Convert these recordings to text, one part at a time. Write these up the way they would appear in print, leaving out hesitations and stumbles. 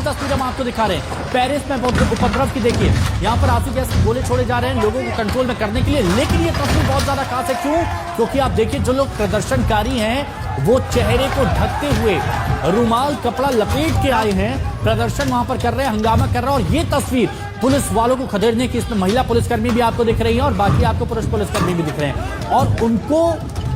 तस्वीर हम आपको दिखा रहे हैं पेरिस में उपद्रव की। देखिए यहाँ पर आंसू गैस गोले छोड़े जा रहे हैं लोगों को कंट्रोल में करने के लिए, लेकिन ये तस्वीर बहुत ज्यादा खास है। क्यों? क्योंकि आप देखिए जो लोग प्रदर्शनकारी हैं वो चेहरे को ढकते हुए रुमाल कपड़ा लपेट के आए हैं, प्रदर्शन वहां पर कर रहे हैं, हंगामा कर रहे हैं। और ये तस्वीर पुलिस वालों को खदेड़ने की, इसमें महिला पुलिसकर्मी भी आपको दिख रही है और बाकी आपको पुरुष पुलिसकर्मी भी दिख रहे हैं, और उनको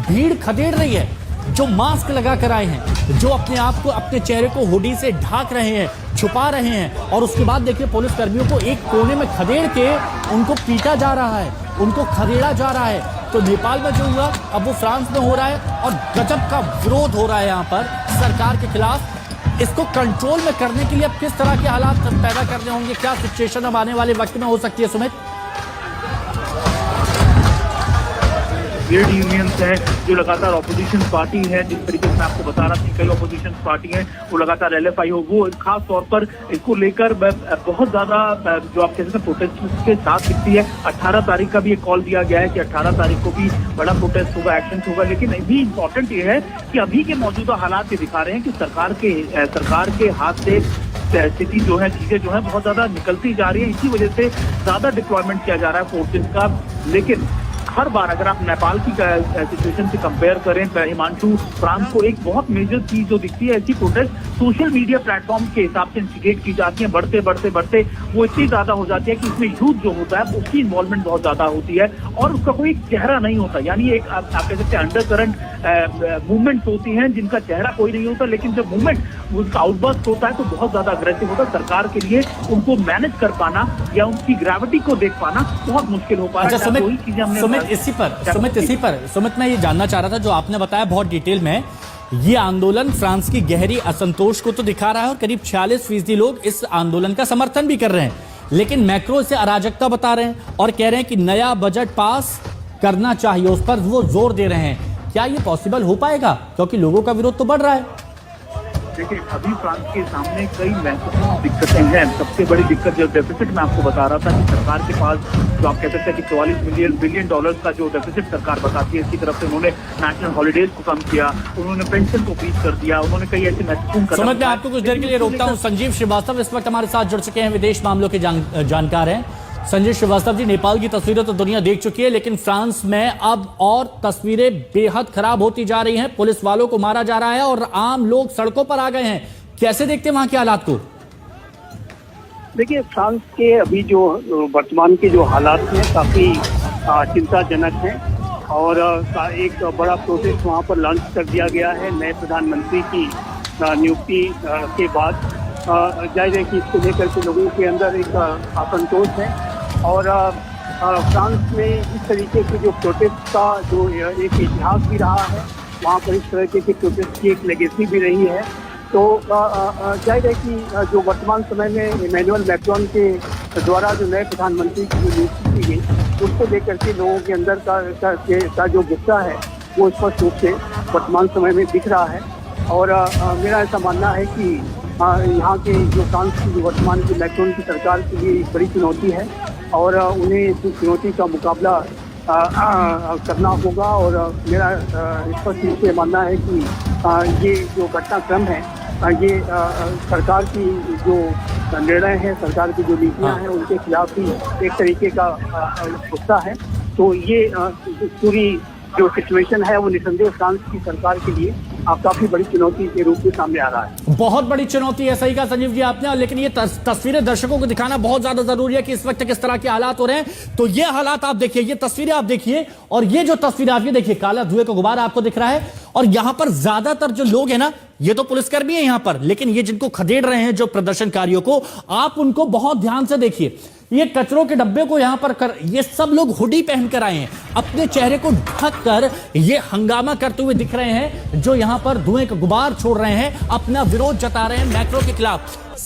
भीड़ खदेड़ रही है। जो मास्क लगा कर आए हैं, जो अपने आप को, अपने चेहरे को हुडी से ढाक रहे हैं, छुपा रहे हैं, और उसके बाद देखिए पुलिस कर्मियों को एक कोने में खदेड़ के उनको पीटा जा रहा है, उनको खदेड़ा जा रहा है। तो नेपाल में जो हुआ अब वो फ्रांस में हो रहा है, और गजब का विरोध हो रहा है यहाँ पर सरकार के खिलाफ। इसको कंट्रोल में करने के लिए अब किस तरह के हालात पैदा करने होंगे, क्या सिचुएशन अब आने वाले वक्त में हो सकती है सुमित? ट्रेड यूनियंस है जो लगातार ऑपोजिशन पार्टी है, जिस तरीके से मैं आपको बता रहा था, कई ऑपोजिशन पार्टी है वो लगातार LFI हो, वो खास तौर पर इसको लेकर बहुत ज्यादा जो आप कहते हैं प्रोटेस्ट के साथ दिखती है। 18 तारीख का भी एक कॉल दिया गया है कि 18 तारीख को भी बड़ा प्रोटेस्ट होगा, एक्शन होगा। लेकिन अभी इम्पोर्टेंट ये है कि अभी के मौजूदा हालात ये दिखा रहे हैं कि सरकार के हाथ से स्थिति जो है, चीजें जो है बहुत ज्यादा निकलती जा रही है। इसी वजह से ज्यादा डिप्लॉयमेंट किया जा रहा है फोर्सेज का। लेकिन हर बार अगर आप नेपाल की सिचुएशन से कंपेयर करें, हिमांशु, फ्रांस को एक बहुत मेजर चीज जो दिखती है, ऐसी प्रोटेस्ट सोशल मीडिया प्लेटफॉर्म के हिसाब से इंस्टिगेट की जाती है। बढ़ते वो इतनी ज्यादा हो जाती है कि इसमें यूथ जो होता है उसकी इन्वॉल्वमेंट बहुत ज्यादा होती है और उसका कोई चेहरा नहीं होता। यानी एक आप कह सकते हैं अंडर करंट मूवमेंट्स होती हैं जिनका चेहरा कोई नहीं होता, लेकिन जब मूवमेंट उसका आउटबर्स्ट होता है तो बहुत ज्यादा अग्रेसिव होता है। सरकार के लिए उनको मैनेज कर पाना या उनकी ग्रेविटी को देख पाना बहुत मुश्किल हो पा रहा है। वही चीजें हमने सुमित मैं ये जानना चाह रहा था, जो आपने बताया बहुत डिटेल में, ये आंदोलन फ्रांस की गहरी असंतोष को तो दिखा रहा है और करीब 46% लोग इस आंदोलन का समर्थन भी कर रहे हैं, लेकिन मैक्रो इसे अराजकता बता रहे हैं और कह रहे हैं कि नया बजट पास करना चाहिए, उस पर वो जोर दे रहे हैं। क्या ये पॉसिबल हो पाएगा? क्योंकि लोगों का विरोध तो बढ़ रहा है। देखिए अभी फ्रांस के सामने कई महत्वपूर्ण दिक्कतें हैं। सबसे बड़ी दिक्कत जो डेफिसिट मैं आपको बता रहा था कि सरकार के पास जो आप कह सकते हैं कि 44 बिलियन डॉलर का जो डेफिसिट सरकार बताती है, इसकी तरफ से उन्होंने नेशनल हॉलीडेज को कम किया, उन्होंने पेंशन को फ्रीज कर दिया, उन्होंने कई ऐसे महत्वपूर्ण कदम। मैं आपको कुछ देर के लिए रोकता हूँ। संजीव श्रीवास्तव इस वक्त हमारे साथ जुड़ चुके हैं, विदेश मामलों के जानकार हैं। संजीव श्रीवास्तव जी, नेपाल की तस्वीरें तो दुनिया देख चुकी है, लेकिन फ्रांस में अब और तस्वीरें बेहद खराब होती जा रही हैं। पुलिस वालों को मारा जा रहा है और आम लोग सड़कों पर आ गए हैं। कैसे देखते हैं वहां के हालात को? देखिए फ्रांस के अभी जो वर्तमान के जो हालात हैं काफी चिंताजनक हैं और एक बड़ा प्रोटेस्ट वहां पर लॉन्च कर दिया गया है नए प्रधानमंत्री की नियुक्ति के बाद। जाहिर है कि इसको लेकर के लोगों के अंदर एक असंतोष है और फ्रांस में इस तरीके के जो प्रोटेस्ट का जो एक इतिहास भी रहा है, वहाँ पर इस तरह के प्रोटेस्ट की एक लेगेसी भी रही है। तो जाहिर है कि जो वर्तमान समय में इमैनुअल मैक्रोन के द्वारा जो नए प्रधानमंत्री की नियुक्ति की गई, उसको लेकर के लोगों के अंदर का जो गुस्सा है वो स्पष्ट रूप से वर्तमान समय में दिख रहा है। और मेरा ऐसा मानना है कि यहाँ के जो फ्रांस की वर्तमान की मैक्रोन की सरकार के लिए एक बड़ी चुनौती है और उन्हें इस चुनौती का मुकाबला करना होगा। और मेरा स्पष्ट रूप से मानना है कि ये जो घटनाक्रम है, ये सरकार की जो निर्णय है, सरकार की जो नीतियां हैं, उनके खिलाफ भी एक तरीके का गुस्सा है। तो ये पूरी जो सिचुएशन है वो निसंदेह फ्रांस की सरकार के लिए काफी बड़ी चुनौती के रूप में सामने आ रहा है। बहुत बड़ी चुनौती है, सही कहा संजीव जी आपने। लेकिन ये तस्वीरें दर्शकों को दिखाना बहुत ज्यादा जरूरी है कि इस वक्त किस तरह के हालात हो रहे हैं। तो ये हालात आप देखिए, ये तस्वीरें आप देखिए, और ये जो तस्वीरें आप ये देखिए, काला धुएं का गुबार आपको दिख रहा है। और यहां पर ज्यादातर जो लोग हैं ना, ये तो पुलिसकर्मी है यहां पर, लेकिन ये जिनको खदेड़ रहे हैं जो प्रदर्शनकारियों को, आप उनको बहुत ध्यान से देखिए। ये कचरों के डब्बे को यहां पर ये सब लोग हुडी पहनकर आए हैं, अपने चेहरे को ढक कर ये हंगामा करते हुए दिख रहे हैं, जो यहां पर धुएं का गुबार छोड़ रहे हैं, अपना विरोध जता रहे हैं मैक्रो के खिलाफ।